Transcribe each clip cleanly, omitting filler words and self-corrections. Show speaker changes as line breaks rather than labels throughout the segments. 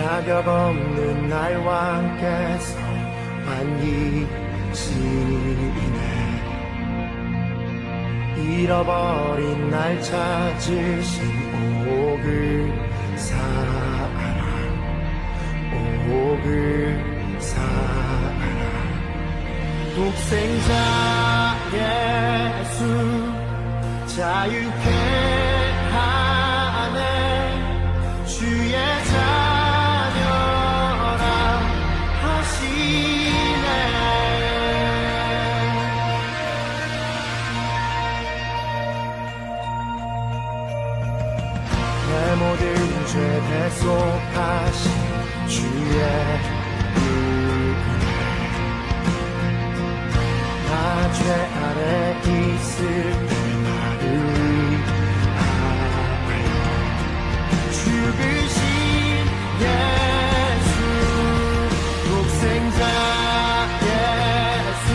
자격 없는 나와 함께서 반기시네. 잃어버린 날 찾으신 오그 사랑, 오그 사랑. 독생자 예수 자유케 하네. 주의 자녀라 하시네. 내 모든 죄 대속하신 주의 은혜. 나 죄 아래 있을 때 나를 위하여 죽으신 예수, 독생자 예수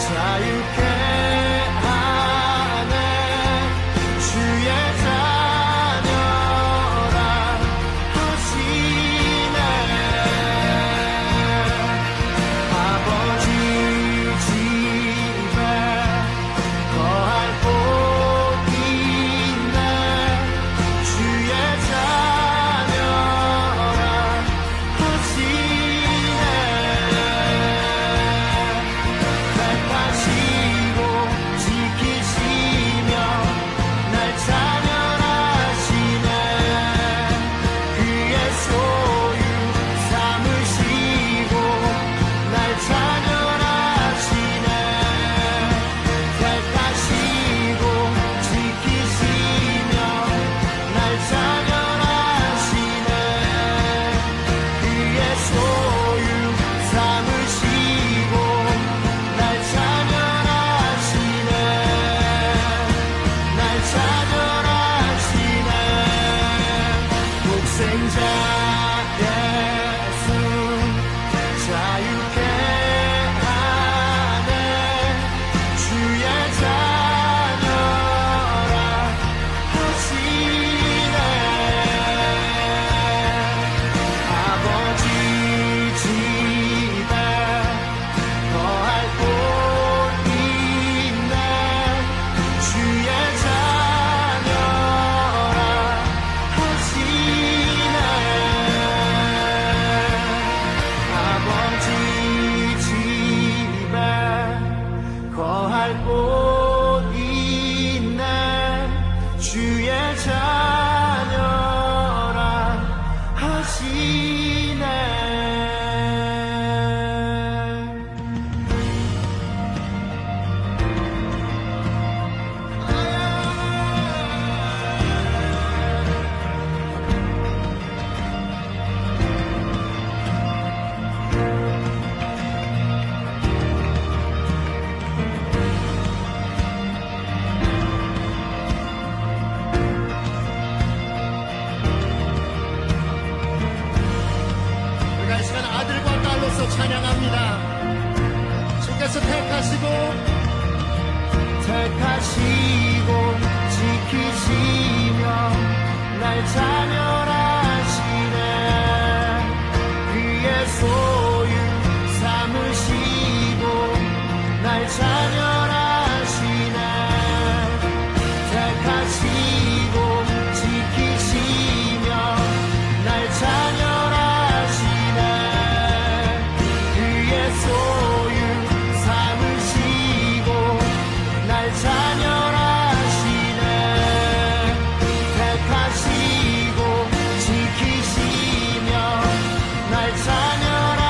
자유케 하네. 주의 자녀라 하시네. 아버지 집에 거할 곳 있네. 주의 자녀라 하시네. 택하시고 지키시며 날 자녀라시네. 그의 소유 삼으시고 날 자녀라시네. 택하시고 지키시며 날 자녀라시네. 그의 소유 삼으시고 날 자녀라시네. 날 자녀라시네. 독생자 예수 자유케 하네. 주의 자녀라 하시네. 아버지 집에 거할 곳 있네. 주의 자녀라 하시네. 아버지 집에 거할 곳 있네. 주의 자녀라 하시네. 우리가 이 시간 아들과 딸로서 찬양합니다. 주께서 택하시고 지키시며 날 자녀라시네. 그의 소유 삼으시고 날 자녀라시네. 택하시고 지키시며 날 자녀라시네. 그의 소유 삼으시고 날 자녀라시네. 택하시고 지키시며 날 자녀라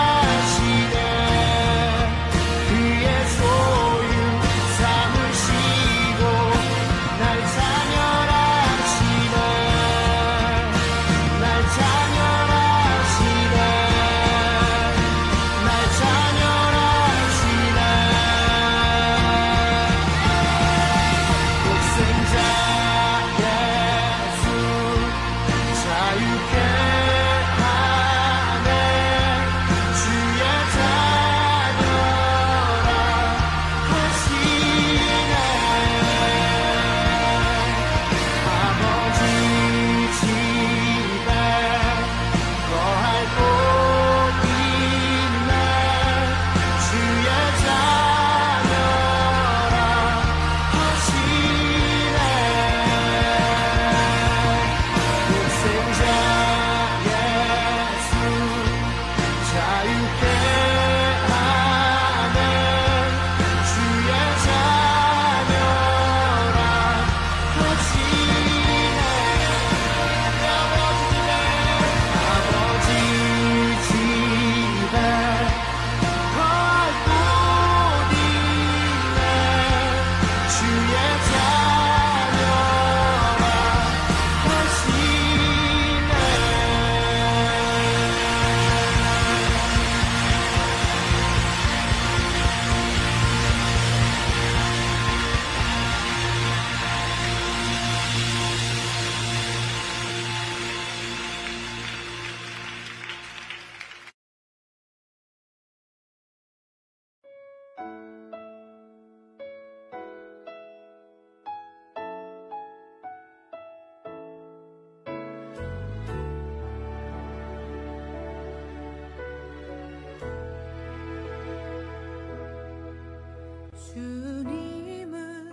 주님은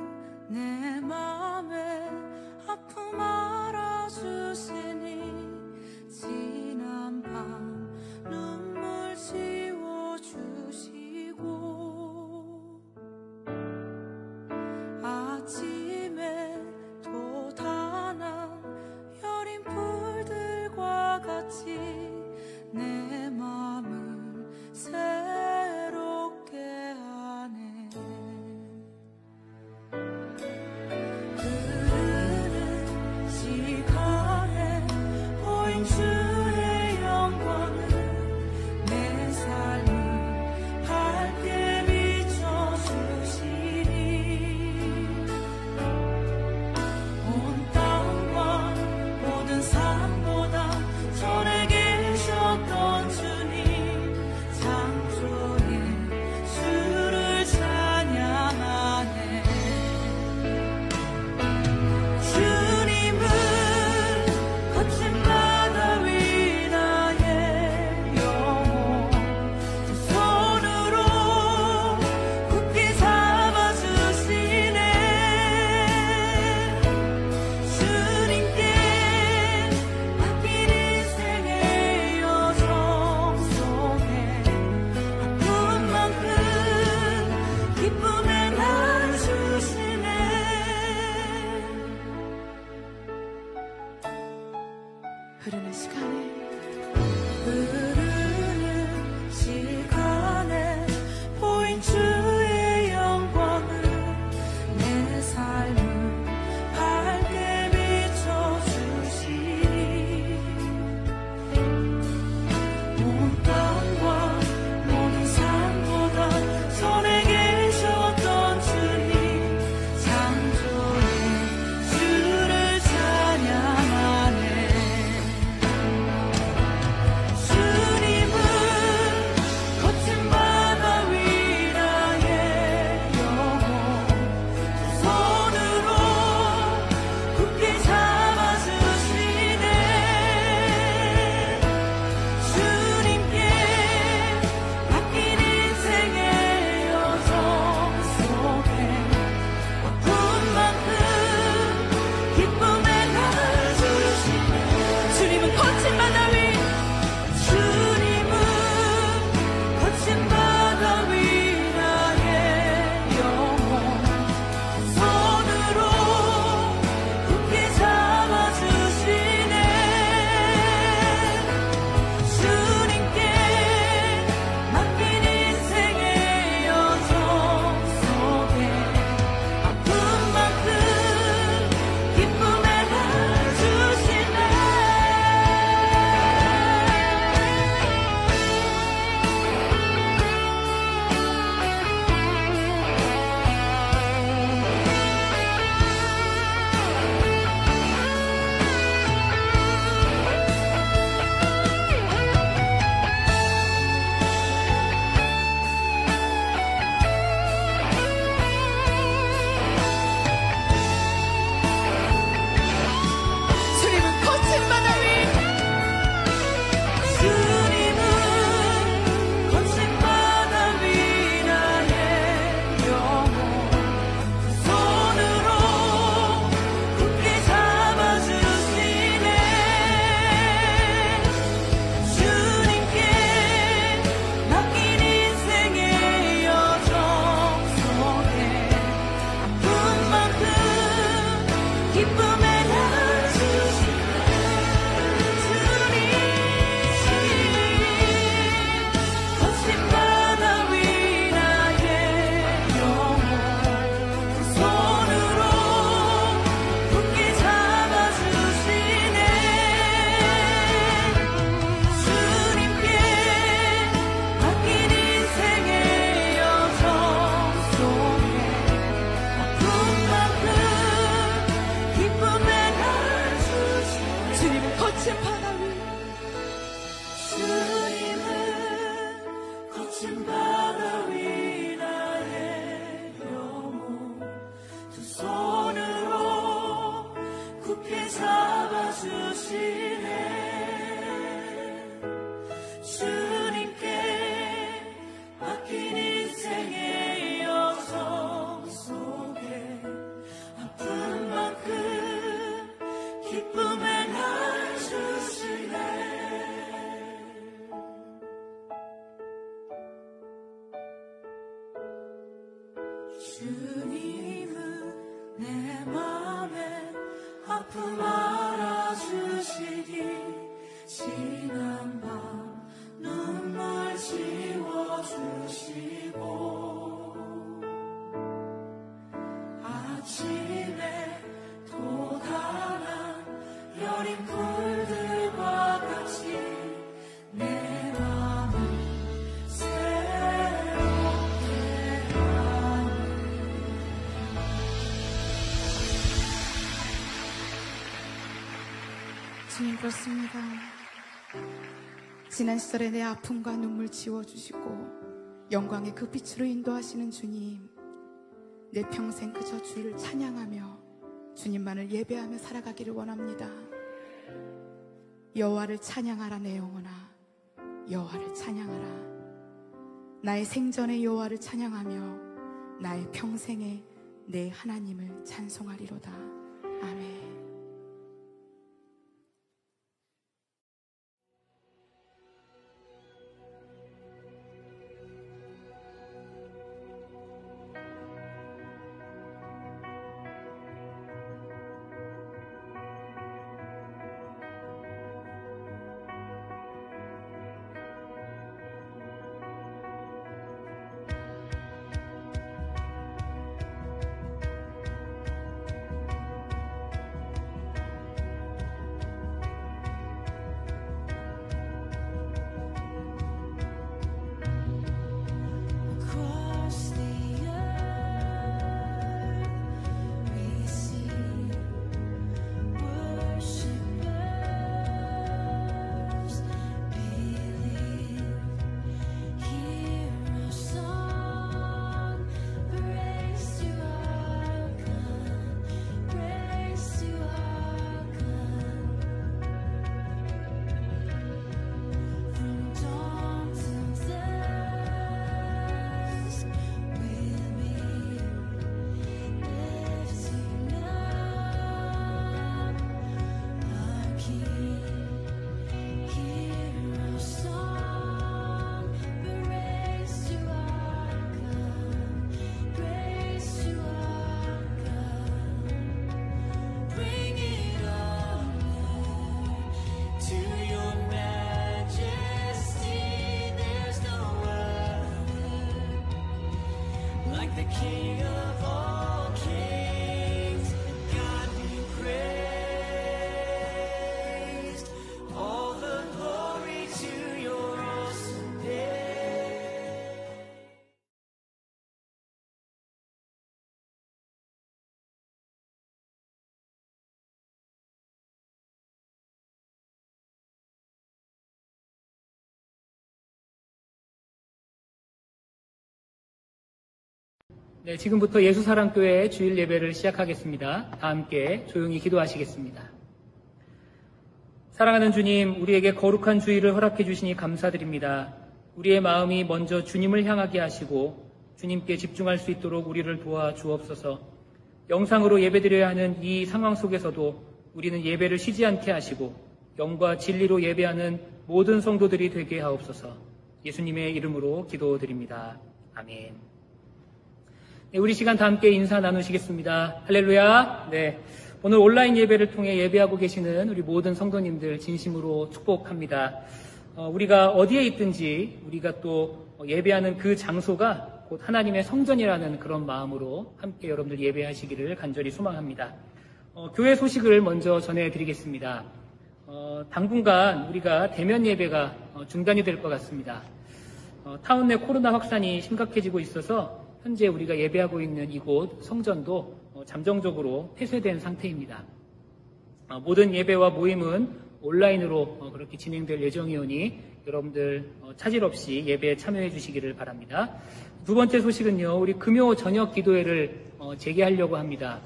내 맘에 아픔 알아주시니 지난 밤 눈물 지워주시고 아침에 돋아난 여린 풀들과 같이 내 맘을 새롭게 하네. 주님은 내 맘에 아픔 알아주시니 지난 밤 눈물 지워주시고 아침에 돋아난 여린 불들과 같이 내 맘을 새롭게 하네. 주님, 그렇습니다. 지난 시절에 내 아픔과 눈물 지워주시고 영광의 그 빛으로 인도하시는 주님, 내 평생 그저 주를 찬양하며 주님만을 예배하며 살아가기를 원합니다. 여호와를 찬양하라 내 영혼아, 여호와를 찬양하라. 나의 생전에 여호와를 찬양하며 나의 평생에 내 하나님을 찬송하리로다. 아멘.
네, 지금부터 예수사랑교회 주일 예배를 시작하겠습니다. 다 함께 조용히 기도하시겠습니다. 사랑하는 주님, 우리에게 거룩한 주일을 허락해 주시니 감사드립니다. 우리의 마음이 먼저 주님을 향하게 하시고 주님께 집중할 수 있도록 우리를 도와주옵소서. 영상으로 예배드려야 하는 이 상황 속에서도 우리는 예배를 쉬지 않게 하시고 영과 진리로 예배하는 모든 성도들이 되게 하옵소서. 예수님의 이름으로 기도드립니다. 아멘. 네, 우리 시간 다 함께 인사 나누시겠습니다. 할렐루야. 네, 오늘 온라인 예배를 통해 예배하고 계시는 우리 모든 성도님들 진심으로 축복합니다. 우리가 어디에 있든지 우리가 또 예배하는 그 장소가 곧 하나님의 성전이라는 그런 마음으로 함께 여러분들 예배하시기를 간절히 소망합니다. 교회 소식을 먼저 전해드리겠습니다. 당분간 우리가 대면 예배가 중단이 될 것 같습니다. 타운 내 코로나 확산이 심각해지고 있어서 현재 우리가 예배하고 있는 이곳 성전도 잠정적으로 폐쇄된 상태입니다. 모든 예배와 모임은 온라인으로 그렇게 진행될 예정이오니 여러분들 차질 없이 예배에 참여해 주시기를 바랍니다. 두 번째 소식은요, 우리 금요 저녁 기도회를 재개하려고 합니다.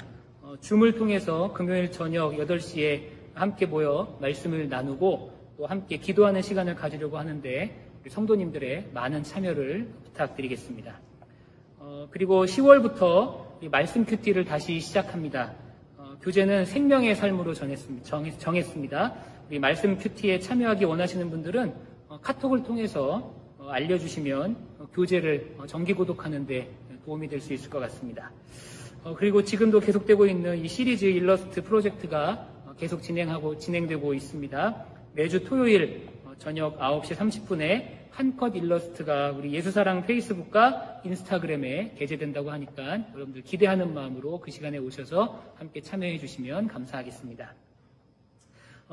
줌을 통해서 금요일 저녁 8시에 함께 모여 말씀을 나누고 또 함께 기도하는 시간을 가지려고 하는데 우리 성도님들의 많은 참여를 부탁드리겠습니다. 그리고 10월부터 말씀 큐티를 다시 시작합니다. 교재는 생명의 삶으로 정했습니다. 우리 말씀 큐티에 참여하기 원하시는 분들은 카톡을 통해서 알려주시면 교재를 정기구독하는 데 도움이 될 수 있을 것 같습니다. 그리고 지금도 계속되고 있는 이 시리즈 일러스트 프로젝트가 계속 진행되고 있습니다. 매주 토요일 저녁 9시 30분에 한 컷 일러스트가 우리 예수사랑 페이스북과 인스타그램에 게재된다고 하니까 여러분들 기대하는 마음으로 그 시간에 오셔서 함께 참여해 주시면 감사하겠습니다.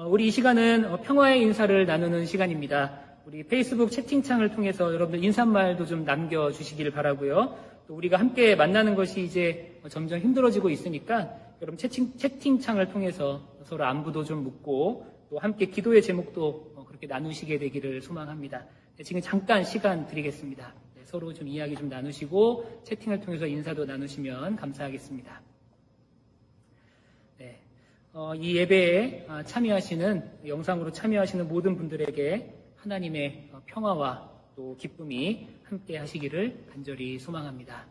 우리 이 시간은 평화의 인사를 나누는 시간입니다. 우리 페이스북 채팅창을 통해서 여러분들 인사말도 좀 남겨주시길 바라고요. 또 우리가 함께 만나는 것이 이제 점점 힘들어지고 있으니까 여러분 채팅창을 통해서 서로 안부도 좀 묻고 또 함께 기도의 제목도 그렇게 나누시게 되기를 소망합니다. 지금 잠깐 시간 드리겠습니다. 서로 좀 이야기 좀 나누시고 채팅을 통해서 인사도 나누시면 감사하겠습니다. 이 예배에 영상으로 참여하시는 모든 분들에게 하나님의 평화와 또 기쁨이 함께 하시기를 간절히 소망합니다.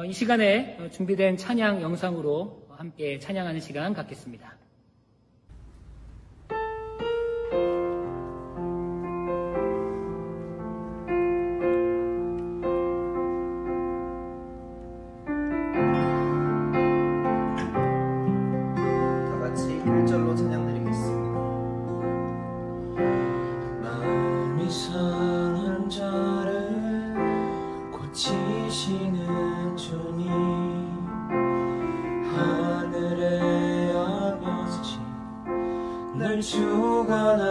이 시간에 준비된 찬양 영상으로 함께 찬양하는 시간 갖겠습니다.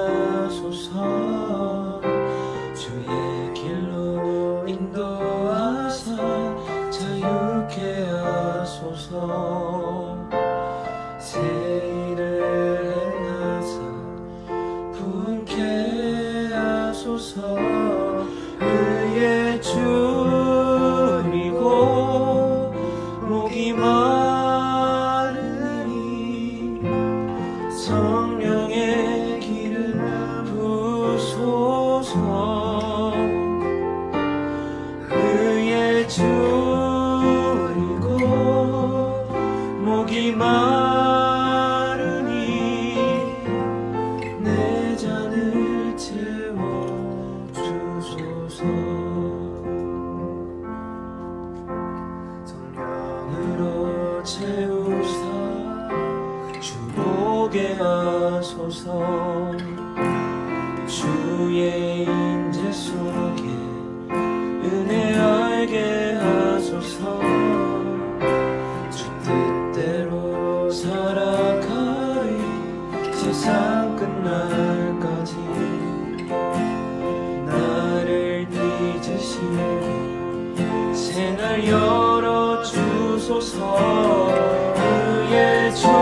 주관하소서 주의 길로 인도하사 자유케 하소서 새 일을 행하사 분케 하소서 의의 줄이고 목이 마르니 성령의 기름 부소서 의의 줄이고 목이 마르니 내 잔을 채워주소서 성령으로 채우사 주보게 하소서 주의 인재 속에 은혜 알게 하소서 주 뜻대로 살아가리 세상 끝날까지 나를 빚으시고 새날 열어주소서 의의 줄이고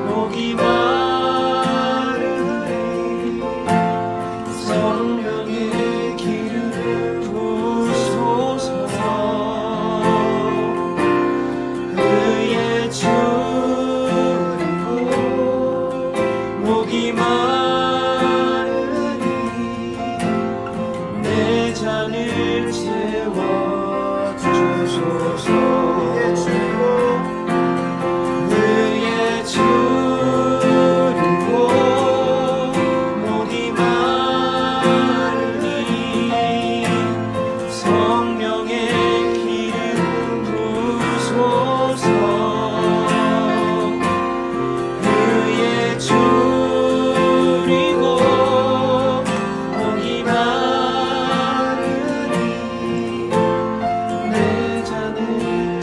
목이 마르니 성령의 기름 부소서 의의 줄이고 목이 마르니 내 잔을 채워주소서 의의 줄이고 목이 마르니 성령의 기름 부소서 의의 줄이고 목이 마르니 내 잔을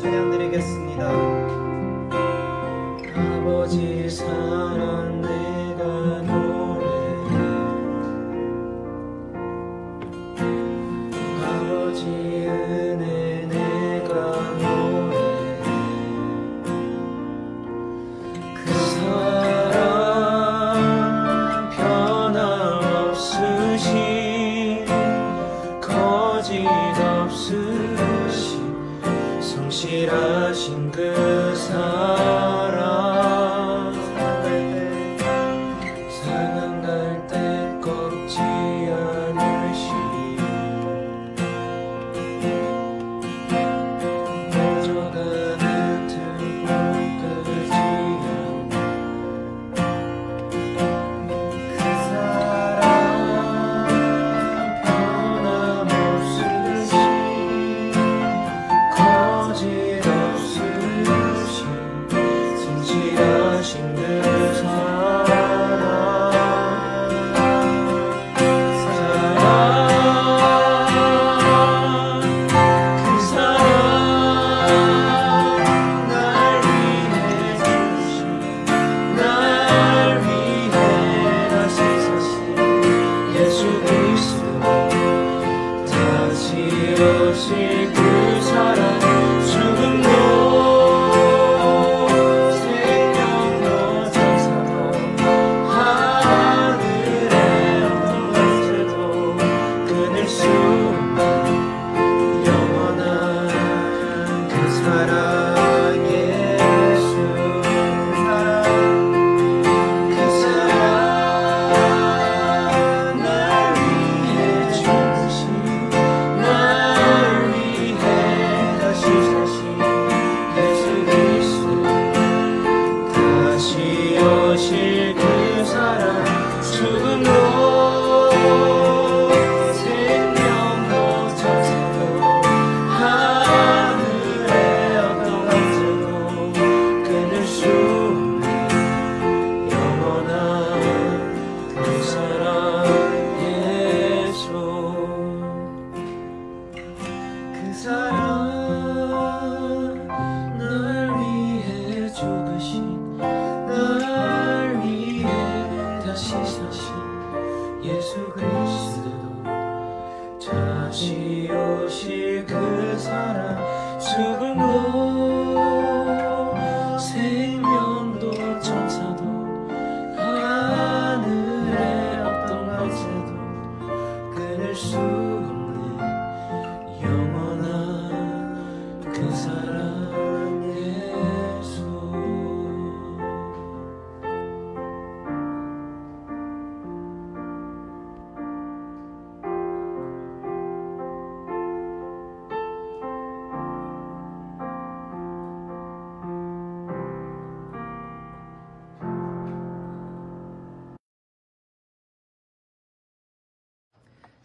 찬양드리겠습니다. 아버지 사랑 내가 노래해, 아버지 은혜 내가 노래해. 그 사랑 변함없으신 거짓 없으신 성실하신 그 사랑, 상한 갈 때 꺾지 않으시, 멈춰가는 틈까지 그 사랑 변함없으신 거짓 없으신 성실하신 그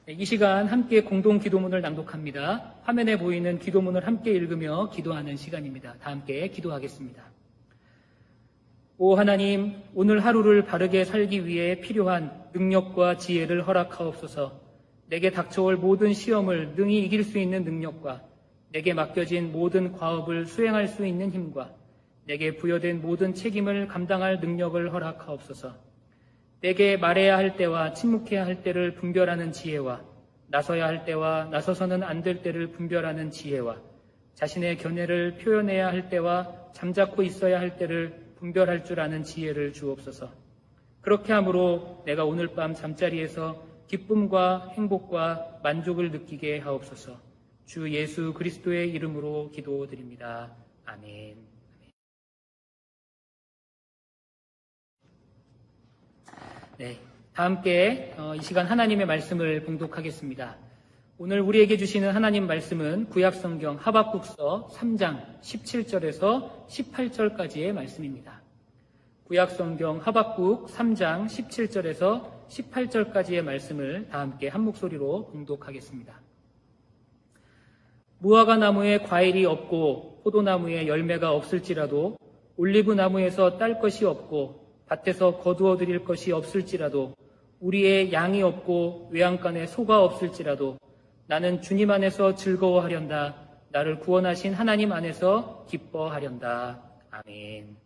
이 시간 함께 공동 기도문을 낭독합니다. 화면에 보이는 기도문을 함께 읽으며 기도하는 시간입니다. 다 함께 기도하겠습니다. 오 하나님, 오늘 하루를 바르게 살기 위해 필요한 능력과 지혜를 허락하옵소서. 내게 닥쳐올 모든 시험을 능히 이길 수 있는 능력과 내게 맡겨진 모든 과업을 수행할 수 있는 힘과 내게 부여된 모든 책임을 감당할 능력을 허락하옵소서. 내게 말해야 할 때와 침묵해야 할 때를 분별하는 지혜와 나서야 할 때와 나서서는 안 될 때를 분별하는 지혜와 자신의 견해를 표현해야 할 때와 잠자코 있어야 할 때를 분별할 줄 아는 지혜를 주옵소서. 그렇게 함으로 내가 오늘 밤 잠자리에서 기쁨과 행복과 만족을 느끼게 하옵소서. 주 예수 그리스도의 이름으로 기도드립니다. 아멘. 네, 다 함께 이 시간 하나님의 말씀을 봉독하겠습니다. 오늘 우리에게 주시는 하나님 말씀은 구약성경 하박국서 3장 17절에서 18절까지의 말씀입니다. 구약성경 하박국 3장 17절에서 18절까지의 말씀을 다 함께 한 목소리로 봉독하겠습니다. 무화과 나무에 과일이 없고 포도나무에 열매가 없을지라도 올리브 나무에서 딸 것이 없고 밭에서 거두어 드릴 것이 없을지라도 우리의 양이 없고 외양간에 소가 없을지라도 나는 주님 안에서 즐거워하련다. 나를 구원하신 하나님 안에서 기뻐하련다. 아멘.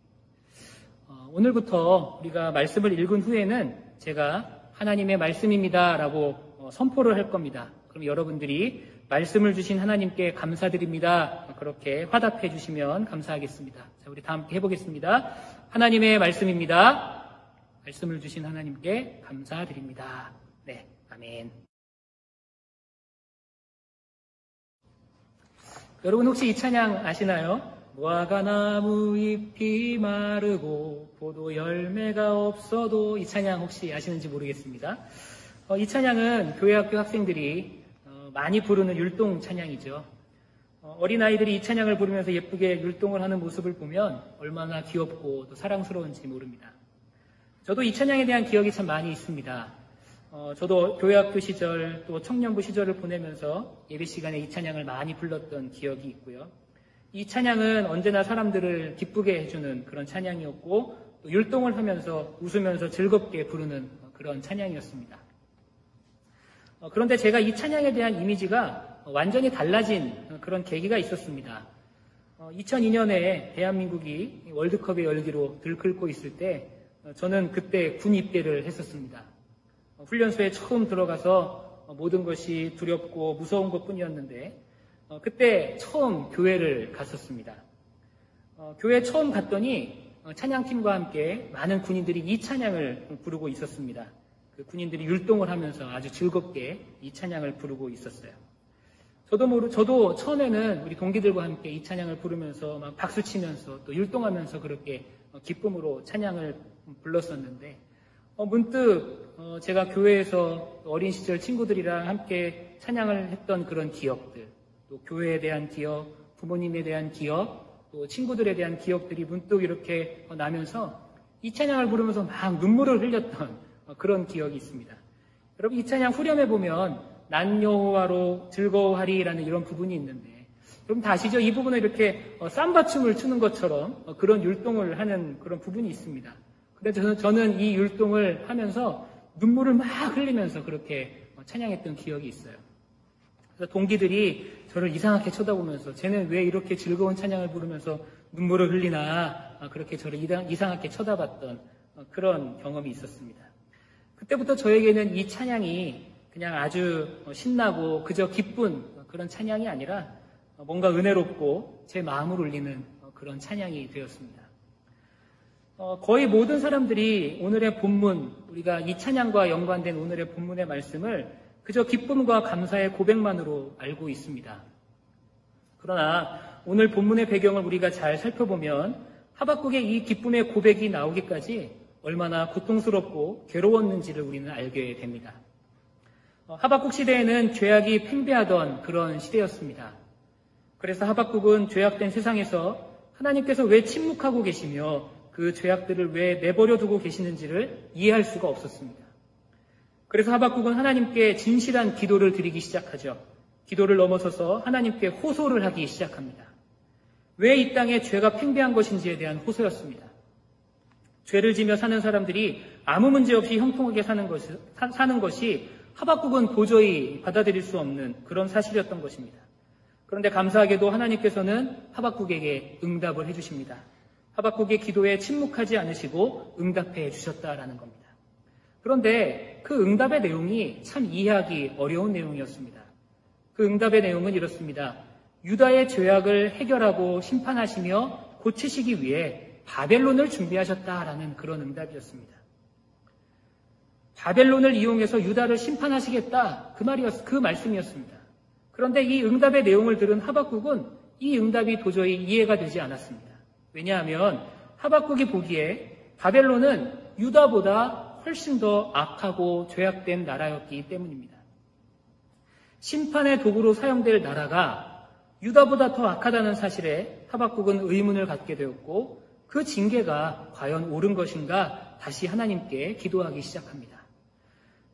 오늘부터 우리가 말씀을 읽은 후에는 제가 하나님의 말씀입니다 라고 선포를 할 겁니다. 그럼 여러분들이 말씀을 주신 하나님께 감사드립니다. 그렇게 화답해 주시면 감사하겠습니다. 자, 우리 다 함께 해보겠습니다. 하나님의 말씀입니다. 말씀을 주신 하나님께 감사드립니다. 네, 아멘. 여러분 혹시 이 찬양 아시나요? 무화과나무 잎이 마르고 포도 열매가 없어도, 이 찬양 혹시 아시는지 모르겠습니다. 이 찬양은 교회학교 학생들이 많이 부르는 율동 찬양이죠. 어린아이들이 이 찬양을 부르면서 예쁘게 율동을 하는 모습을 보면 얼마나 귀엽고 또 사랑스러운지 모릅니다. 저도 이 찬양에 대한 기억이 참 많이 있습니다. 저도 교회학교 시절 또 청년부 시절을 보내면서 예배 시간에 이 찬양을 많이 불렀던 기억이 있고요. 이 찬양은 언제나 사람들을 기쁘게 해주는 그런 찬양이었고 또 율동을 하면서 웃으면서 즐겁게 부르는 그런 찬양이었습니다. 그런데 제가 이 찬양에 대한 이미지가 완전히 달라진 그런 계기가 있었습니다. 2002년에 대한민국이 월드컵의 열기로 들끓고 있을 때 저는 그때 군 입대를 했었습니다. 훈련소에 처음 들어가서 모든 것이 두렵고 무서운 것뿐이었는데 그때 처음 교회를 갔었습니다. 교회 처음 갔더니 찬양팀과 함께 많은 군인들이 이 찬양을 부르고 있었습니다. 그 군인들이 율동을 하면서 아주 즐겁게 이 찬양을 부르고 있었어요. 저도 처음에는 우리 동기들과 함께 이 찬양을 부르면서 막 박수 치면서 또 율동하면서 그렇게 기쁨으로 찬양을 불렀었는데 문득 제가 교회에서 어린 시절 친구들이랑 함께 찬양을 했던 그런 기억들, 또 교회에 대한 기억, 부모님에 대한 기억, 또 친구들에 대한 기억들이 문득 이렇게 나면서 이 찬양을 부르면서 막 눈물을 흘렸던 그런 기억이 있습니다. 여러분 이 찬양 후렴에 보면 난 여호와로 즐거워하리라는 이런 부분이 있는데 여러분 다 아시죠? 이 부분에 이렇게 삼바춤을 추는 것처럼 그런 율동을 하는 그런 부분이 있습니다. 그래서 저는 이 율동을 하면서 눈물을 막 흘리면서 그렇게 찬양했던 기억이 있어요. 그래서 동기들이 저를 이상하게 쳐다보면서 쟤는 왜 이렇게 즐거운 찬양을 부르면서 눈물을 흘리나 그렇게 저를 이상하게 쳐다봤던 그런 경험이 있었습니다. 그때부터 저에게는 이 찬양이 그냥 아주 신나고 그저 기쁜 그런 찬양이 아니라 뭔가 은혜롭고 제 마음을 울리는 그런 찬양이 되었습니다. 거의 모든 사람들이 오늘의 본문, 우리가 이 찬양과 연관된 오늘의 본문의 말씀을 그저 기쁨과 감사의 고백만으로 알고 있습니다. 그러나 오늘 본문의 배경을 우리가 잘 살펴보면 하박국의 이 기쁨의 고백이 나오기까지 얼마나 고통스럽고 괴로웠는지를 우리는 알게 됩니다. 하박국 시대에는 죄악이 팽배하던 그런 시대였습니다. 그래서 하박국은 죄악된 세상에서 하나님께서 왜 침묵하고 계시며 그 죄악들을 왜 내버려 두고 계시는지를 이해할 수가 없었습니다. 그래서 하박국은 하나님께 진실한 기도를 드리기 시작하죠. 기도를 넘어서서 하나님께 호소를 하기 시작합니다. 왜 이 땅에 죄가 팽배한 것인지에 대한 호소였습니다. 죄를 지며 사는 사람들이 아무 문제 없이 형통하게 사는 것이 하박국은 도저히 받아들일 수 없는 그런 사실이었던 것입니다. 그런데 감사하게도 하나님께서는 하박국에게 응답을 해주십니다. 하박국의 기도에 침묵하지 않으시고 응답해 주셨다라는 겁니다. 그런데 그 응답의 내용이 참 이해하기 어려운 내용이었습니다. 그 응답의 내용은 이렇습니다. 유다의 죄악을 해결하고 심판하시며 고치시기 위해 바벨론을 준비하셨다라는 그런 응답이었습니다. 바벨론을 이용해서 유다를 심판하시겠다 그 말씀이었습니다. 그런데 이 응답의 내용을 들은 하박국은 이 응답이 도저히 이해가 되지 않았습니다. 왜냐하면 하박국이 보기에 바벨론은 유다보다 훨씬 더 악하고 죄악된 나라였기 때문입니다. 심판의 도구로 사용될 나라가 유다보다 더 악하다는 사실에 하박국은 의문을 갖게 되었고 그 징계가 과연 옳은 것인가 다시 하나님께 기도하기 시작합니다.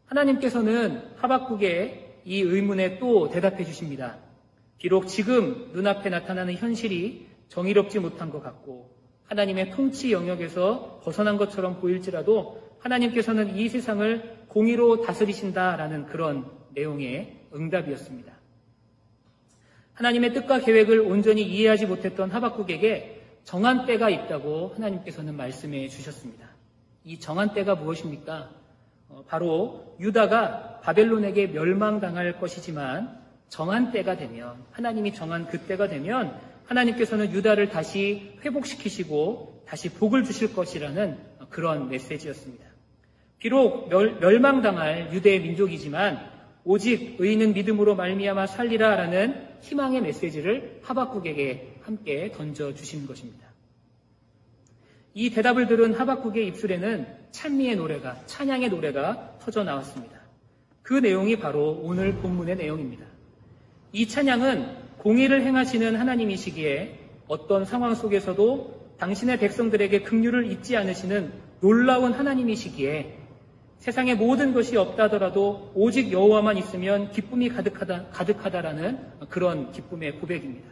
하나님께서는 하박국의 이 의문에 또 대답해 주십니다. 비록 지금 눈앞에 나타나는 현실이 정의롭지 못한 것 같고 하나님의 통치 영역에서 벗어난 것처럼 보일지라도 하나님께서는 이 세상을 공의로 다스리신다라는 그런 내용의 응답이었습니다. 하나님의 뜻과 계획을 온전히 이해하지 못했던 하박국에게 정한 때가 있다고 하나님께서는 말씀해 주셨습니다. 이 정한 때가 무엇입니까? 바로 유다가 바벨론에게 멸망당할 것이지만 정한 때가 되면, 하나님이 정한 그 때가 되면 하나님께서는 유다를 다시 회복시키시고 다시 복을 주실 것이라는 그런 메시지였습니다. 비록 멸망당할 유대의 민족이지만 오직 의인은 믿음으로 말미암아 살리라라는 희망의 메시지를 하박국에게 함께 던져주신 것입니다. 이 대답을 들은 하박국의 입술에는 찬미의 노래가, 찬양의 노래가 터져 나왔습니다. 그 내용이 바로 오늘 본문의 내용입니다. 이 찬양은 공의를 행하시는 하나님이시기에 어떤 상황 속에서도 당신의 백성들에게 긍휼을 잊지 않으시는 놀라운 하나님이시기에 세상에 모든 것이 없다 하더라도 오직 여호와만 있으면 기쁨이 가득하다라는 그런 기쁨의 고백입니다.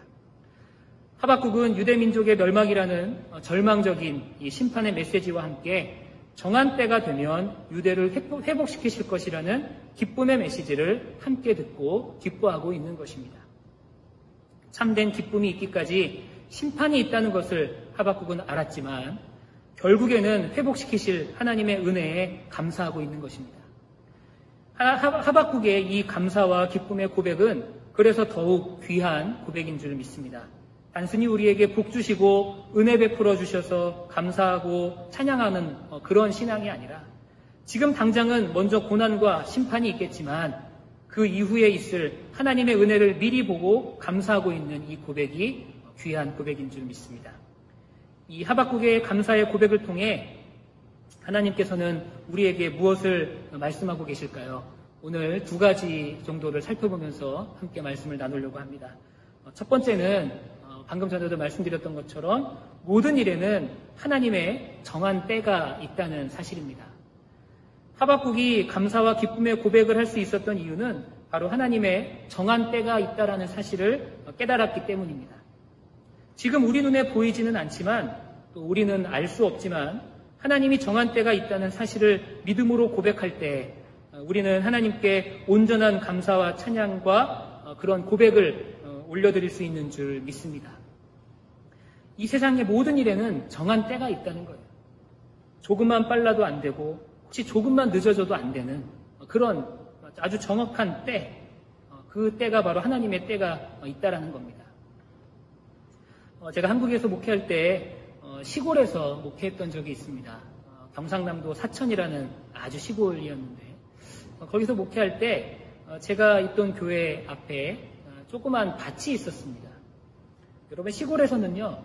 하박국은 유대민족의 멸망이라는 절망적인 이 심판의 메시지와 함께 정한 때가 되면 유대를 회복시키실 것이라는 기쁨의 메시지를 함께 듣고 기뻐하고 있는 것입니다. 참된 기쁨이 있기까지 심판이 있다는 것을 하박국은 알았지만 결국에는 회복시키실 하나님의 은혜에 감사하고 있는 것입니다. 하박국의 이 감사와 기쁨의 고백은 그래서 더욱 귀한 고백인 줄 믿습니다. 단순히 우리에게 복 주시고 은혜 베풀어 주셔서 감사하고 찬양하는 그런 신앙이 아니라 지금 당장은 먼저 고난과 심판이 있겠지만 그 이후에 있을 하나님의 은혜를 미리 보고 감사하고 있는 이 고백이 귀한 고백인 줄 믿습니다. 이 하박국의 감사의 고백을 통해 하나님께서는 우리에게 무엇을 말씀하고 계실까요? 오늘 두 가지 정도를 살펴보면서 함께 말씀을 나누려고 합니다. 첫 번째는 방금 전에도 말씀드렸던 것처럼 모든 일에는 하나님의 정한 때가 있다는 사실입니다. 하박국이 감사와 기쁨의 고백을 할 수 있었던 이유는 바로 하나님의 정한 때가 있다는 사실을 깨달았기 때문입니다. 지금 우리 눈에 보이지는 않지만 또 우리는 알 수 없지만 하나님이 정한 때가 있다는 사실을 믿음으로 고백할 때 우리는 하나님께 온전한 감사와 찬양과 그런 고백을 올려드릴 수 있는 줄 믿습니다. 이 세상의 모든 일에는 정한 때가 있다는 거예요. 조금만 빨라도 안 되고 혹시 조금만 늦어져도 안 되는 그런 아주 정확한 때, 그 때가 바로 하나님의 때가 있다라는 겁니다. 제가 한국에서 목회할 때 시골에서 목회했던 적이 있습니다. 경상남도 사천이라는 아주 시골이었는데 거기서 목회할 때 제가 있던 교회 앞에 조그만 밭이 있었습니다. 여러분 시골에서는요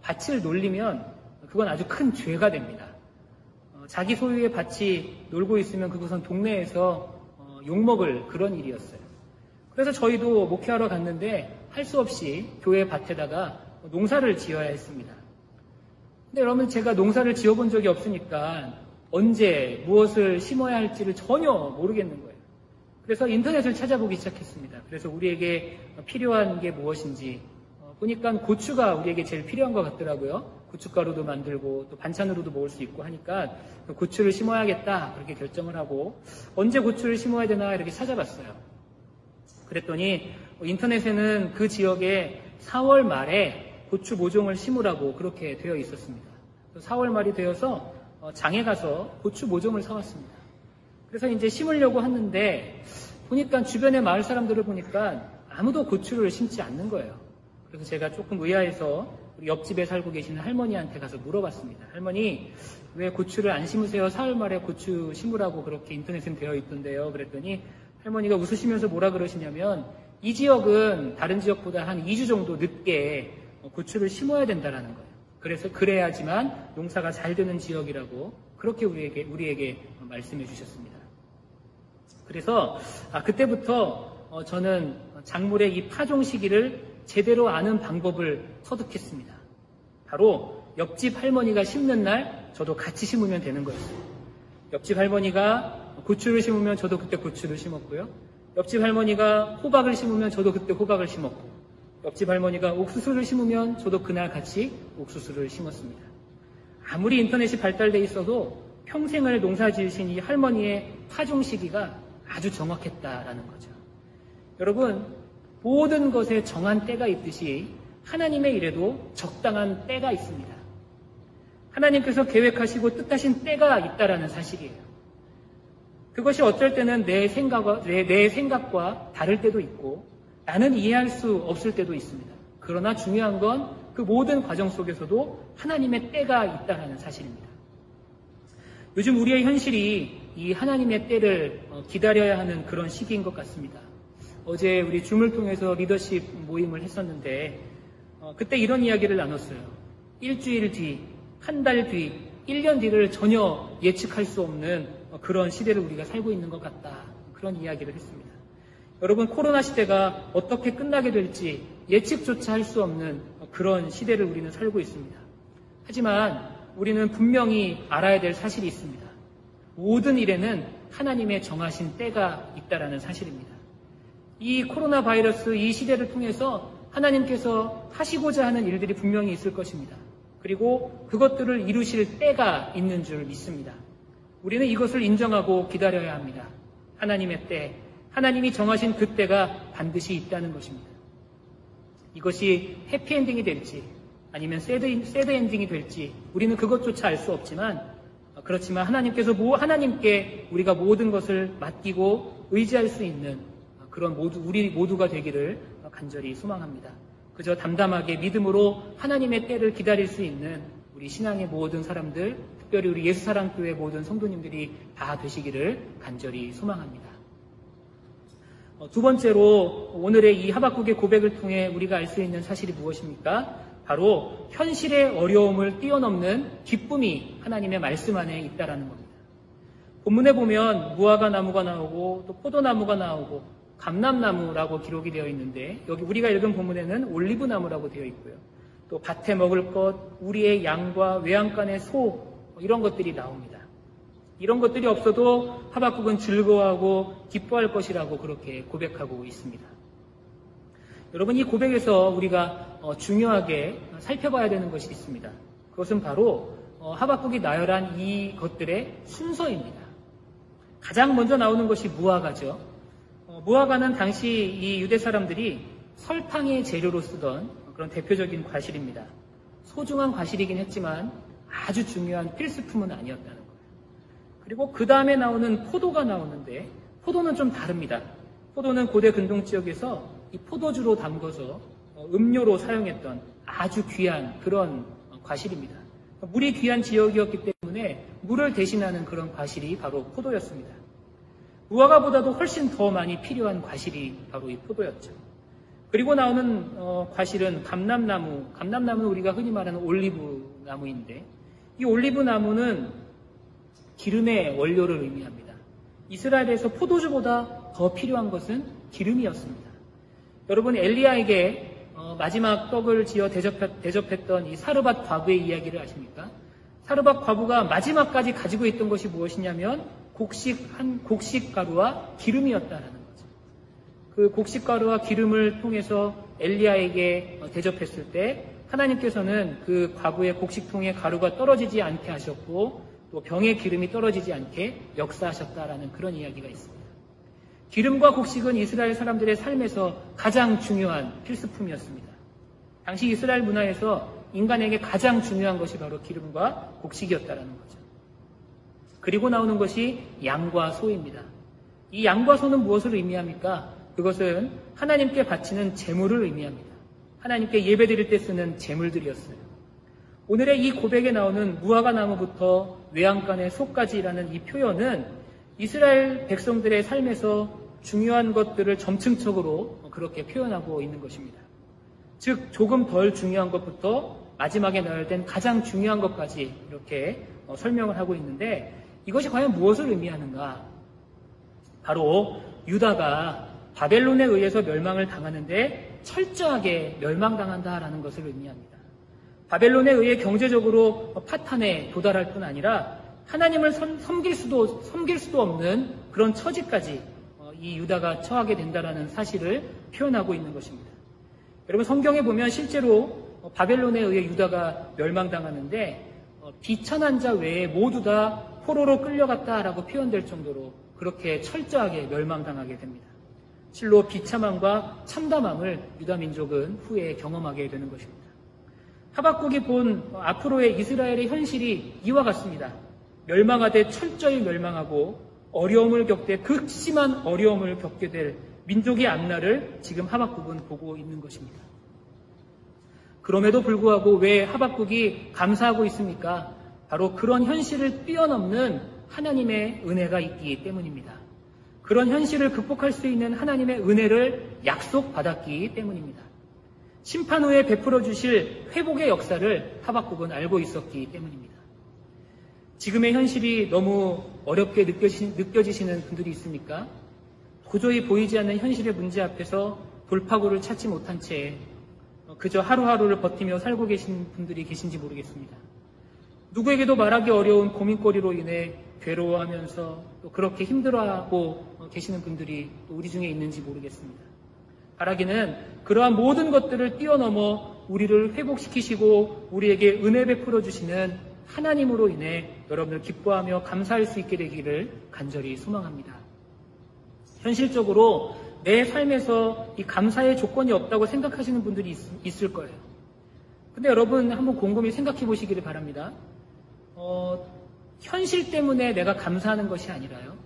밭을 놀리면 그건 아주 큰 죄가 됩니다. 자기 소유의 밭이 놀고 있으면 그것은 동네에서 욕먹을 그런 일이었어요. 그래서 저희도 목회하러 갔는데 할 수 없이 교회 밭에다가 농사를 지어야 했습니다. 근데 여러분 제가 농사를 지어본 적이 없으니까 언제 무엇을 심어야 할지를 전혀 모르겠는 거예요. 그래서 인터넷을 찾아보기 시작했습니다. 그래서 우리에게 필요한 게 무엇인지 보니까 고추가 우리에게 제일 필요한 것 같더라고요. 고춧가루도 만들고 또 반찬으로도 먹을 수 있고 하니까 고추를 심어야겠다 그렇게 결정을 하고 언제 고추를 심어야 되나 이렇게 찾아봤어요. 그랬더니 인터넷에는 그 지역에 4월 말에 고추 모종을 심으라고 그렇게 되어 있었습니다. 4월 말이 되어서 장에 가서 고추 모종을 사왔습니다. 그래서 이제 심으려고 하는데 보니까 주변의 마을 사람들을 보니까 아무도 고추를 심지 않는 거예요. 그래서 제가 조금 의아해서 우리 옆집에 살고 계시는 할머니한테 가서 물어봤습니다. 할머니 왜 고추를 안 심으세요? 4월 말에 고추 심으라고 그렇게 인터넷에 되어 있던데요. 그랬더니 할머니가 웃으시면서 뭐라 그러시냐면 이 지역은 다른 지역보다 한 2주 정도 늦게 고추를 심어야 된다라는 거예요. 그래서 그래야지만 농사가 잘 되는 지역이라고 그렇게 우리에게 말씀해 주셨습니다. 그래서 그때부터 저는 작물의 이 파종 시기를 제대로 아는 방법을 터득했습니다. 바로 옆집 할머니가 심는 날 저도 같이 심으면 되는 거였어요. 옆집 할머니가 고추를 심으면 저도 그때 고추를 심었고요. 옆집 할머니가 호박을 심으면 저도 그때 호박을 심었고 옆집 할머니가 옥수수를 심으면 저도 그날 같이 옥수수를 심었습니다. 아무리 인터넷이 발달돼 있어도 평생을 농사 지으신 이 할머니의 파종 시기가 아주 정확했다라는 거죠. 여러분 모든 것에 정한 때가 있듯이 하나님의 일에도 적당한 때가 있습니다. 하나님께서 계획하시고 뜻하신 때가 있다라는 사실이에요. 그것이 어쩔 때는 내 생각과 다를 때도 있고 나는 이해할 수 없을 때도 있습니다. 그러나 중요한 건 그 모든 과정 속에서도 하나님의 때가 있다라는 사실입니다. 요즘 우리의 현실이 이 하나님의 때를 기다려야 하는 그런 시기인 것 같습니다. 어제 우리 줌을 통해서 리더십 모임을 했었는데 그때 이런 이야기를 나눴어요. 일주일 뒤, 한 달 뒤, 1년 뒤를 전혀 예측할 수 없는 그런 시대를 우리가 살고 있는 것 같다. 그런 이야기를 했습니다. 여러분, 코로나 시대가 어떻게 끝나게 될지 예측조차 할 수 없는 그런 시대를 우리는 살고 있습니다. 하지만 우리는 분명히 알아야 될 사실이 있습니다. 모든 일에는 하나님의 정하신 때가 있다라는 사실입니다. 이 코로나 바이러스 이 시대를 통해서 하나님께서 하시고자 하는 일들이 분명히 있을 것입니다. 그리고 그것들을 이루실 때가 있는 줄 믿습니다. 우리는 이것을 인정하고 기다려야 합니다. 하나님의 때, 하나님이 정하신 그 때가 반드시 있다는 것입니다. 이것이 해피엔딩이 될지 아니면 새드 엔딩이 될지 우리는 그것조차 알 수 없지만 그렇지만 하나님께 우리가 모든 것을 맡기고 의지할 수 있는 그런 우리 모두가 되기를 간절히 소망합니다. 그저 담담하게 믿음으로 하나님의 때를 기다릴 수 있는 우리 신앙의 모든 사람들, 특별히 우리 예수사랑교회 모든 성도님들이 다 되시기를 간절히 소망합니다. 두 번째로 오늘의 이 하박국의 고백을 통해 우리가 알 수 있는 사실이 무엇입니까? 바로 현실의 어려움을 뛰어넘는 기쁨이 하나님의 말씀 안에 있다라는 겁니다. 본문에 보면 무화과 나무가 나오고 또 포도나무가 나오고 감람나무라고 기록이 되어 있는데 여기 우리가 읽은 본문에는 올리브나무라고 되어 있고요. 또 밭에 먹을 것, 우리의 양과 외양간의 소 이런 것들이 나옵니다. 이런 것들이 없어도 하박국은 즐거워하고 기뻐할 것이라고 그렇게 고백하고 있습니다. 여러분, 이 고백에서 우리가 중요하게 살펴봐야 되는 것이 있습니다. 그것은 바로 하박국이 나열한 이 것들의 순서입니다. 가장 먼저 나오는 것이 무화과죠. 무화과는 당시 이 유대 사람들이 설탕의 재료로 쓰던 그런 대표적인 과실입니다. 소중한 과실이긴 했지만 아주 중요한 필수품은 아니었다는 거예요. 그리고 그 다음에 나오는 포도가 나오는데 포도는 좀 다릅니다. 포도는 고대 근동 지역에서 이 포도주로 담궈서 음료로 사용했던 아주 귀한 그런 과실입니다. 물이 귀한 지역이었기 때문에 물을 대신하는 그런 과실이 바로 포도였습니다. 무화과보다도 훨씬 더 많이 필요한 과실이 바로 이 포도였죠. 그리고 나오는 과실은 감람나무. 감람나무는 우리가 흔히 말하는 올리브 나무인데 이 올리브 나무는 기름의 원료를 의미합니다. 이스라엘에서 포도주보다 더 필요한 것은 기름이었습니다. 여러분, 엘리야에게 마지막 떡을 지어 대접했던 이 사르밧 과부의 이야기를 아십니까? 사르밧 과부가 마지막까지 가지고 있던 것이 무엇이냐면 곡식 가루와 기름이었다라는 거죠. 그 곡식 가루와 기름을 통해서 엘리야에게 대접했을 때 하나님께서는 그 과부의 곡식통에 가루가 떨어지지 않게 하셨고 또 병에 기름이 떨어지지 않게 역사하셨다라는 그런 이야기가 있습니다. 기름과 곡식은 이스라엘 사람들의 삶에서 가장 중요한 필수품이었습니다. 당시 이스라엘 문화에서 인간에게 가장 중요한 것이 바로 기름과 곡식이었다라는 거죠. 그리고 나오는 것이 양과 소입니다. 이 양과 소는 무엇을 의미합니까? 그것은 하나님께 바치는 제물을 의미합니다. 하나님께 예배드릴 때 쓰는 제물들이었어요. 오늘의 이 고백에 나오는 무화과 나무부터 외양간의 소까지라는 이 표현은 이스라엘 백성들의 삶에서 중요한 것들을 점층적으로 그렇게 표현하고 있는 것입니다. 즉 조금 덜 중요한 것부터 마지막에 나열된 가장 중요한 것까지 이렇게 설명을 하고 있는데 이것이 과연 무엇을 의미하는가? 바로 유다가 바벨론에 의해서 멸망을 당하는데 철저하게 멸망당한다라는 것을 의미합니다. 바벨론에 의해 경제적으로 파탄에 도달할 뿐 아니라 하나님을 섬길 수도 없는 그런 처지까지 이 유다가 처하게 된다라는 사실을 표현하고 있는 것입니다. 여러분, 성경에 보면 실제로 바벨론에 의해 유다가 멸망당하는데 비천한 자 외에 모두 다 포로로 끌려갔다라고 표현될 정도로 그렇게 철저하게 멸망당하게 됩니다. 실로 비참함과 참담함을 유다 민족은 후에 경험하게 되는 것입니다. 하박국이 본 앞으로의 이스라엘의 현실이 이와 같습니다. 멸망하되 철저히 멸망하고 어려움을 겪되 극심한 어려움을 겪게 될 민족의 앞날을 지금 하박국은 보고 있는 것입니다. 그럼에도 불구하고 왜 하박국이 감사하고 있습니까? 바로 그런 현실을 뛰어넘는 하나님의 은혜가 있기 때문입니다. 그런 현실을 극복할 수 있는 하나님의 은혜를 약속받았기 때문입니다. 심판 후에 베풀어 주실 회복의 역사를 하박국은 알고 있었기 때문입니다. 지금의 현실이 너무 어렵게 느껴지시는 분들이 있습니까? 도저히 보이지 않는 현실의 문제 앞에서 돌파구를 찾지 못한 채 그저 하루하루를 버티며 살고 계신 분들이 계신지 모르겠습니다. 누구에게도 말하기 어려운 고민거리로 인해 괴로워하면서 또 그렇게 힘들어하고 계시는 분들이 또 우리 중에 있는지 모르겠습니다. 바라기는 그러한 모든 것들을 뛰어넘어 우리를 회복시키시고 우리에게 은혜 베풀어 주시는 하나님으로 인해 여러분을 기뻐하며 감사할 수 있게 되기를 간절히 소망합니다. 현실적으로 내 삶에서 이 감사의 조건이 없다고 생각하시는 분들이 있을 거예요. 근데 여러분 한번 곰곰이 생각해 보시기를 바랍니다. 현실 때문에 내가 감사하는 것이 아니라요.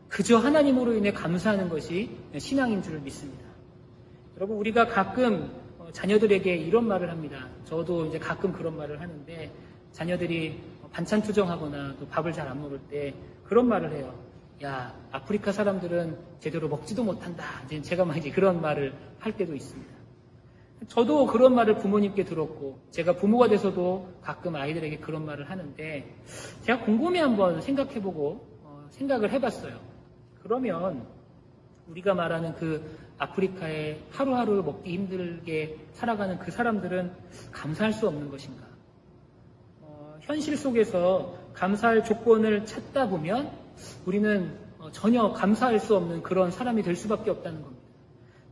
그저 하나님으로 인해 감사하는 것이 신앙인 줄 믿습니다. 여러분 우리가 가끔 자녀들에게 이런 말을 합니다. 저도 이제 가끔 그런 말을 하는데 자녀들이 반찬 투정하거나 또 밥을 잘 안 먹을 때 그런 말을 해요. 야, 아프리카 사람들은 제대로 먹지도 못한다. 이제 제가 막 이제 그런 말을 할 때도 있습니다. 저도 그런 말을 부모님께 들었고, 제가 부모가 돼서도 가끔 아이들에게 그런 말을 하는데, 제가 곰곰이 한번 생각해보고, 생각을 해봤어요. 그러면, 우리가 말하는 그 아프리카에 하루하루 먹기 힘들게 살아가는 그 사람들은 감사할 수 없는 것인가? 현실 속에서 감사할 조건을 찾다 보면, 우리는 전혀 감사할 수 없는 그런 사람이 될 수밖에 없다는 겁니다.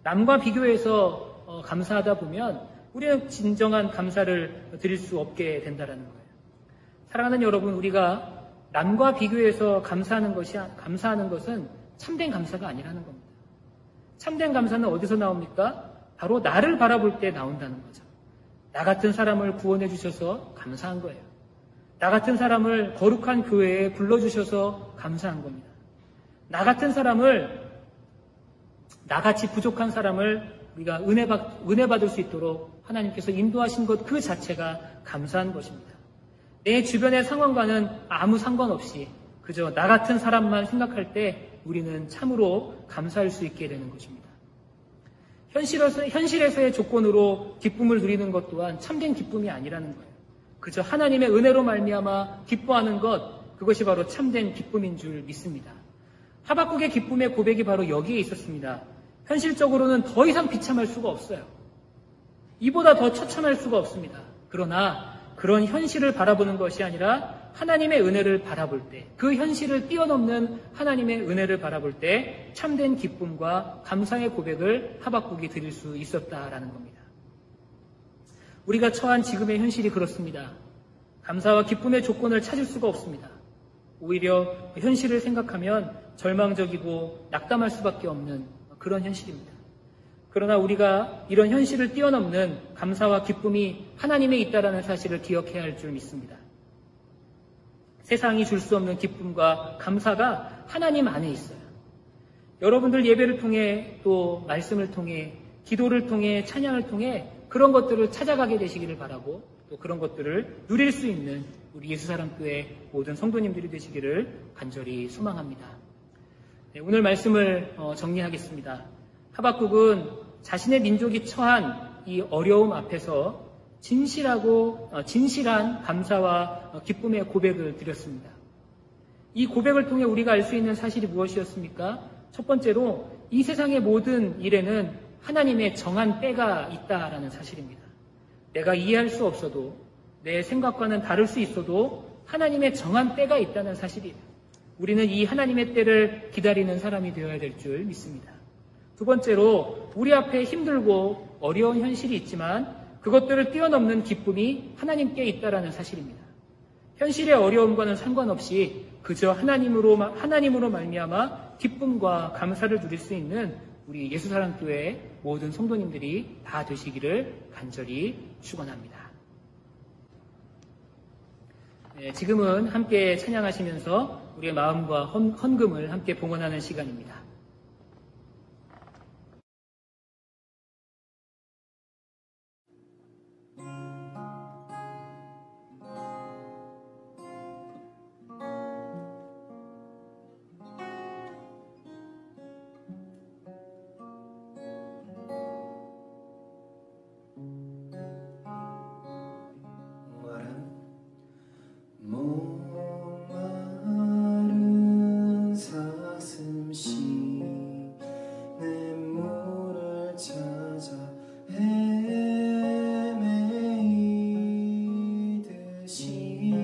남과 비교해서 감사하다 보면 우리는 진정한 감사를 드릴 수 없게 된다는 거예요. 사랑하는 여러분, 우리가 남과 비교해서 감사하는 것은 참된 감사가 아니라는 겁니다. 참된 감사는 어디서 나옵니까? 바로 나를 바라볼 때 나온다는 거죠. 나 같은 사람을 구원해 주셔서 감사한 거예요. 나 같은 사람을 거룩한 교회에 불러주셔서 감사한 겁니다. 나 같은 사람을, 나같이 부족한 사람을 우리가 은혜 받을 수 있도록 하나님께서 인도하신 것 그 자체가 감사한 것입니다. 내 주변의 상황과는 아무 상관없이 그저 나 같은 사람만 생각할 때 우리는 참으로 감사할 수 있게 되는 것입니다. 현실에서의 조건으로 기쁨을 누리는 것 또한 참된 기쁨이 아니라는 거예요. 그저 하나님의 은혜로 말미암아 기뻐하는 것, 그것이 바로 참된 기쁨인 줄 믿습니다. 하박국의 기쁨의 고백이 바로 여기에 있었습니다. 현실적으로는 더 이상 비참할 수가 없어요. 이보다 더 처참할 수가 없습니다. 그러나 그런 현실을 바라보는 것이 아니라 하나님의 은혜를 바라볼 때, 그 현실을 뛰어넘는 하나님의 은혜를 바라볼 때 참된 기쁨과 감사의 고백을 하박국이 드릴 수 있었다라는 겁니다. 우리가 처한 지금의 현실이 그렇습니다. 감사와 기쁨의 조건을 찾을 수가 없습니다. 오히려 현실을 생각하면 절망적이고 낙담할 수밖에 없는 그런 현실입니다. 그러나 우리가 이런 현실을 뛰어넘는 감사와 기쁨이 하나님에 있다는 사실을 기억해야 할 줄 믿습니다. 세상이 줄 수 없는 기쁨과 감사가 하나님 안에 있어요. 여러분들 예배를 통해 또 말씀을 통해 기도를 통해 찬양을 통해 그런 것들을 찾아가게 되시기를 바라고 또 그런 것들을 누릴 수 있는 우리 예수사랑교회 모든 성도님들이 되시기를 간절히 소망합니다. 네, 오늘 말씀을 정리하겠습니다. 하박국은 자신의 민족이 처한 이 어려움 앞에서 진실한 감사와 기쁨의 고백을 드렸습니다. 이 고백을 통해 우리가 알 수 있는 사실이 무엇이었습니까? 첫 번째로 이 세상의 모든 일에는 하나님의 정한 때가 있다라는 사실입니다. 내가 이해할 수 없어도 내 생각과는 다를 수 있어도 하나님의 정한 때가 있다는 사실이에요. 우리는 이 하나님의 때를 기다리는 사람이 되어야 될 줄 믿습니다. 두 번째로 우리 앞에 힘들고 어려운 현실이 있지만 그것들을 뛰어넘는 기쁨이 하나님께 있다라는 사실입니다. 현실의 어려움과는 상관없이 그저 하나님으로 말미암아 기쁨과 감사를 누릴 수 있는 우리 예수사랑교회 모든 성도님들이 다 되시기를 간절히 축원합니다. 네, 지금은 함께 찬양하시면서 우리의 마음과 헌금을 함께 봉헌하는 시간입니다.
목마른 사슴 쉬는 물을 찾아 헤매이듯이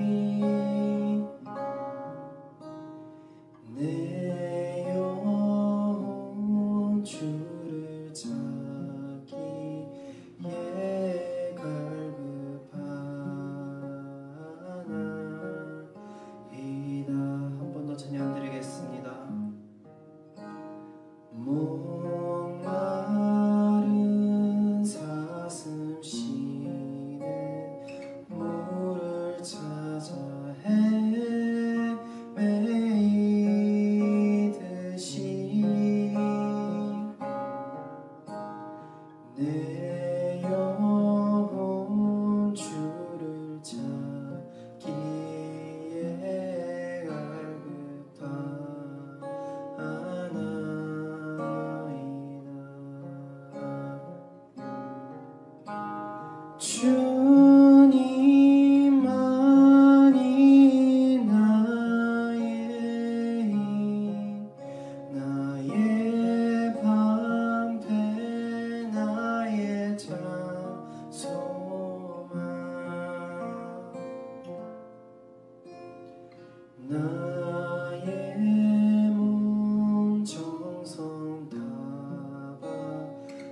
내 영혼 주를 찾기에 갈급하나이다. 한 번 더 찬양 드리겠습니다. 목마른 사슴 쉬는 물을 찾아 헤매이듯이 내 영혼 주를 찾기에 갈급하나이다. 주님만이 나의 방패 나의 소망 나의 몸 정성 다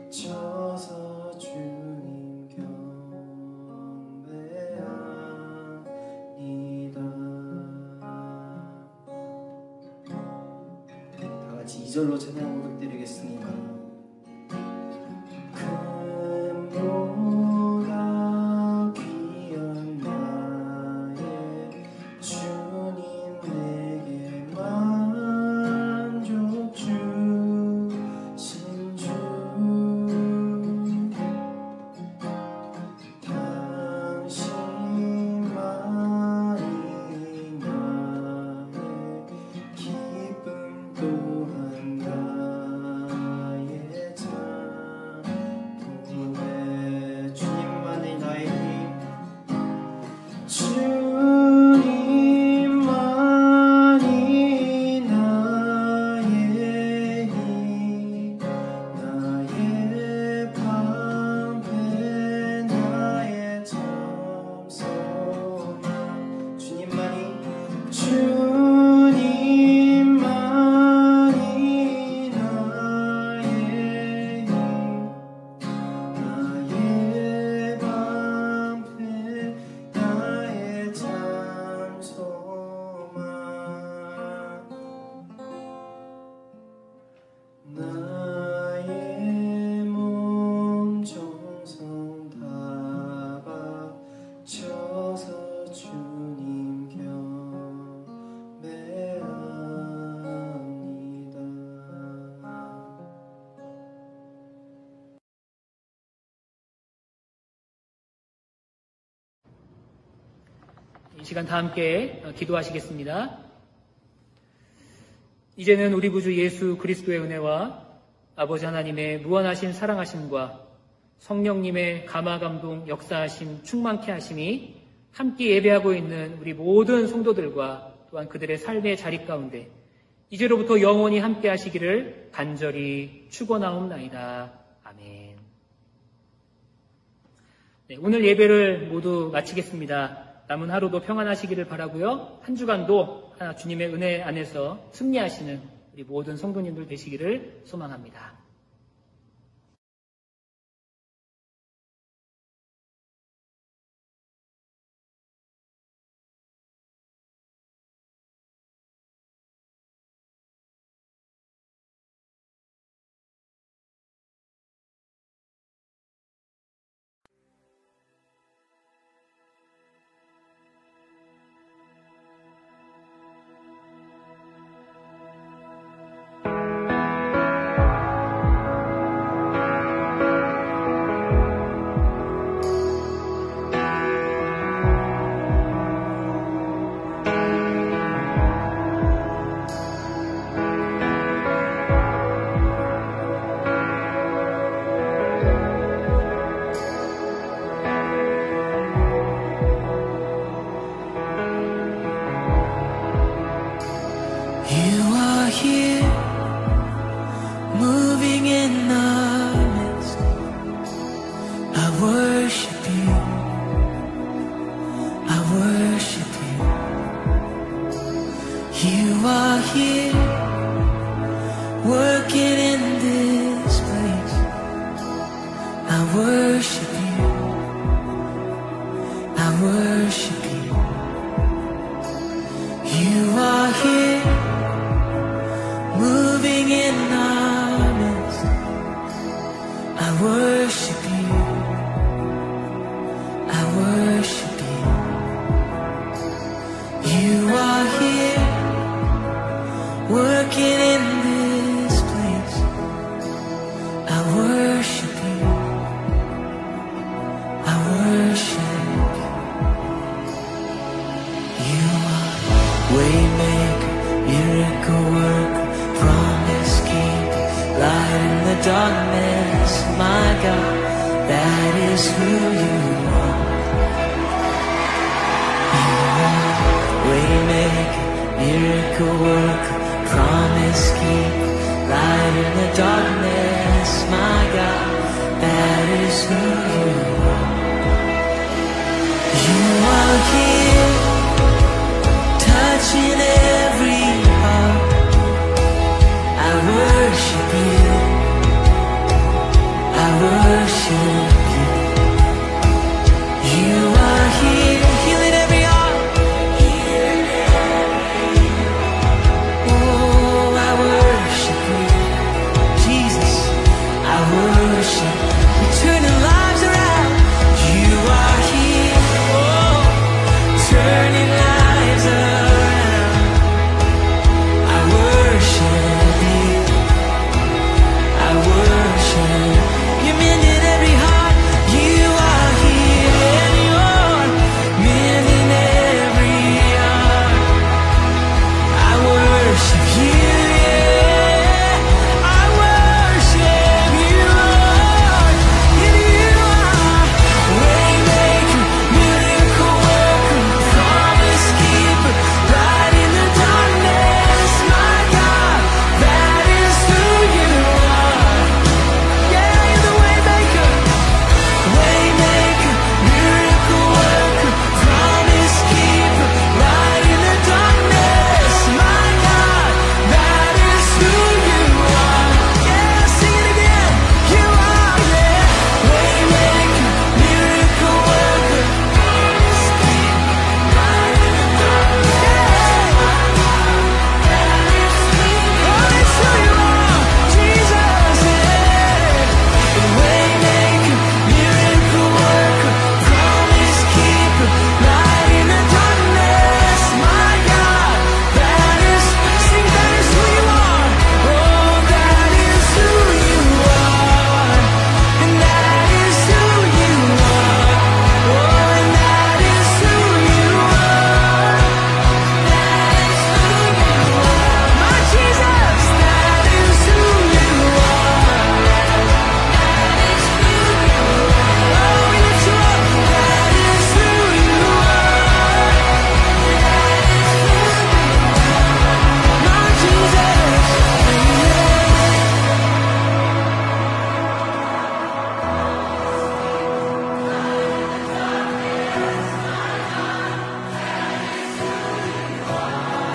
바쳐서 주님 경배합니다. 다 같이 2절로 찬양 부탁드리겠습니다. 금보다 귀한 나의 주님 내게 만족 주신 주 당신만이 나의 기쁨 또한 나의 참 고백 주님만이 나의 힘 주님만이 나의 힘 나의 방패 나의 참 소망 주님만이 나의 힘 나의 방패 나의 참 소망 나의 몸 정성 다 바쳐서 주님 경배합니다.
이 시간 다 함께 기도하시겠습니다. 이제는 우리 구주 예수 그리스도의 은혜와 아버지 하나님의 무한하신 사랑하심과 성령님의 감화감동 역사하심 충만케 하심이 함께 예배하고 있는 우리 모든 성도들과 또한 그들의 삶의 자리 가운데 이제로부터 영원히 함께 하시기를 간절히 축원하옵나이다. 아멘. 네, 오늘 예배를 모두 마치겠습니다. 남은 하루도 평안하시기를 바라고요. 한 주간도 주님의 은혜 안에서 승리하시는 우리 모든 성도님들 되시기를 소망합니다.
here, working in this place. I worship you, I worship you. You are here, moving in our midst. I worship you, I worship you. You are here, working in this place. I worship you, I worship you. You are waymaker, miracle worker, promise keeper, light in the darkness. My God, that is who you are. You are waymaker, miracle worker, promise keeper, light in the darkness. My God, that is who you are. You are here, touching every heart. I worship you, I worship you. You are here, healing every heart. Oh, I worship you, Jesus, I worship you. You're turning lives around. You are here, oh, turning lives around. I worship you, I worship. You're mending every heart. You are here, and you're mending every heart. I worship you, yeah. I worship you, Lord. And you are waymaker, miracle worker, promise keeper, light in the darkness. My God, that is who you are. Yeah, you're the waymaker, waymaker, miracle worker, promise keeper, light in the darkness. My God, that is who you are. Yeah, sing it again. You are, yeah, waymaker, miracle worker, promise keeper, light in the darkness. Oh, that's who you are, Jesus, yeah. Waymaker, miracle worker, promise keeper, light in the darkness. My God, that is, sing, that is who you are. Oh, that is who you are. And that is who you are. Oh, and that is who you are. That is who you are. My Jesus, that is who you are. That is who you are. Oh, we lift you up. That is who you are. That is who you are. My Jesus.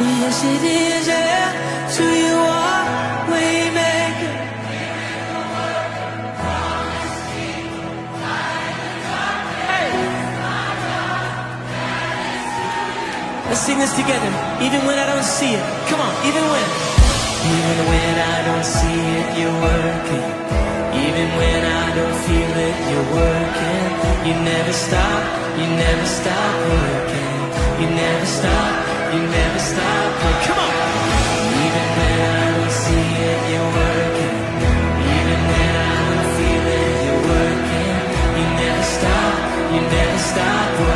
Yes, it is, yeah. It's who you are, waymaker. Let's sing this together. Even when I don't see it. Come on, even when. Even when I don't see it, you're working. Even when I don't feel it, you're working. You never stop, you never stop working. You never stop, you never stop working. Come on. Even when I don't see it, you're working. Even when I don't feel it, you're working. You never stop, you never stop working.